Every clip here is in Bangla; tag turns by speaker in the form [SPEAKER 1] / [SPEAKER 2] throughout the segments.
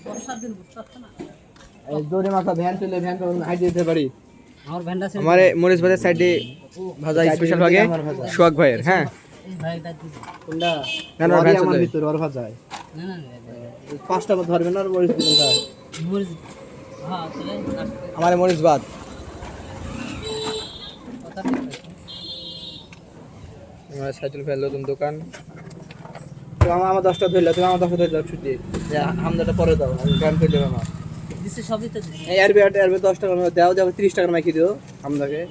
[SPEAKER 1] বর্ষার দিন বুঝতে পারছো না
[SPEAKER 2] এই দড়ি মাথা ভ্যান চলে ভ্যান করে হাইট দিতে পারি।
[SPEAKER 1] আমার ভ্যানটা আছে
[SPEAKER 3] আমার মরিচ ভাজার সাইডে ভাজা স্পেশাল ভাগে সোহাগ ভাইয়ের। হ্যাঁ
[SPEAKER 1] এই ভাইটা দিদি
[SPEAKER 2] কোনটা
[SPEAKER 3] না, না, ভ্যান
[SPEAKER 2] আমার
[SPEAKER 3] চলে।
[SPEAKER 2] ভিতর ওর ভাজায়
[SPEAKER 1] না না
[SPEAKER 2] পাঁচটা মত ধরবে না আর মরিচ দিতে হয়।
[SPEAKER 1] মরিচ হ্যাঁ চলে
[SPEAKER 3] আমার মরিচ ভাত।
[SPEAKER 1] কথা ঠিক আছে
[SPEAKER 3] আমার সাইকেল ফেল নতুন দোকান।
[SPEAKER 2] তো আমার 10টা ধরলে তুমি আমার 10টা ধরলে ছুটি যে আমদাটা পরে দাও আমি ভ্যান করে দেবো আমার
[SPEAKER 1] দিছে সব দিতে দিছে
[SPEAKER 2] এই আরবি 10 টাকা দাও দাও 30 টাকা মাইকি দিও আমদাকে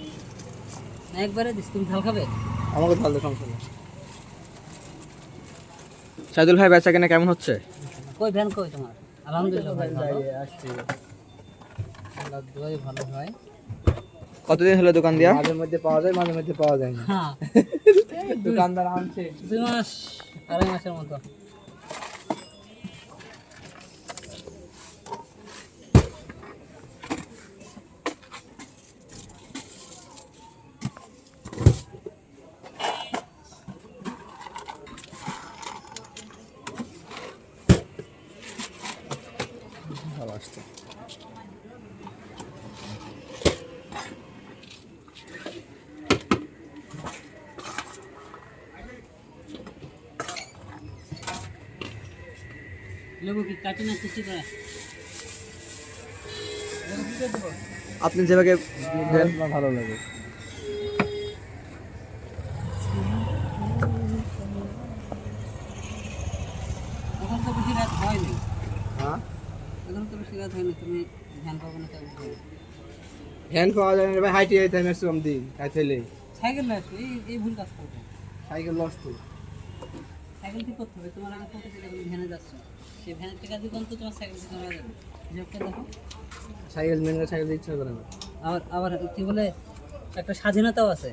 [SPEAKER 1] না একবারে দিস তুমি ঝাল খাবে
[SPEAKER 2] আমাকে ভালো সমস্যা নেই।
[SPEAKER 3] সাইদুল ভাই বেচা কেনা কেমন হচ্ছে?
[SPEAKER 1] কই ভ্যান কই তোমার আলহামদুলিল্লাহ ভাই ভালো
[SPEAKER 2] আসছি
[SPEAKER 1] আল্লাহ দোয়াই ভালো হয়
[SPEAKER 3] কতদিন হলো দোকান দিয়া?
[SPEAKER 2] মাঝে মধ্যে পাওয়া যায় মাঝে মধ্যে পাওয়া যায় না
[SPEAKER 1] হ্যাঁ
[SPEAKER 2] দোকানদার আনছে
[SPEAKER 1] 2 মাস 2.5 মাসের মতো
[SPEAKER 3] ভালো আসছে।
[SPEAKER 1] লেবু কি কাটি না কুচি করে
[SPEAKER 3] আপনি যেভাবে দেন
[SPEAKER 2] আমার ভালো লাগে
[SPEAKER 1] এখন তো বেশি রাত হয়নি
[SPEAKER 2] হ্যাঁ
[SPEAKER 1] এখন তো বেশি রাত হয়নি তুমি ধ্যান পাবো না তাই
[SPEAKER 2] ভ্যান পাওয়া যায় না ভাই হাইটে যাইতে ম্যাক্সিমাম দিন খাইতেলে
[SPEAKER 1] সাইকেল না আসবে এই ভুল কাজ করবে
[SPEAKER 2] সাইকেল লস তো
[SPEAKER 1] সাইকেল ঠিক করতে হবে তোমার আগে ফটো থেকে তুমি ভ্যানে যাচ্ছ সেই ভ্যানের টাকা দিয়ে তো তোমার সাইকেল থেকে করা যাবে হিসাবটা দেখো
[SPEAKER 2] সাইকেল মেনে সাইকেল ইচ্ছা করে না
[SPEAKER 1] আবার আবার কি বলে একটা স্বাধীনতাও আছে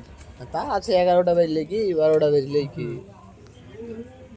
[SPEAKER 2] তা আছে 11টা বাজলে কি 12টা বাজলে কি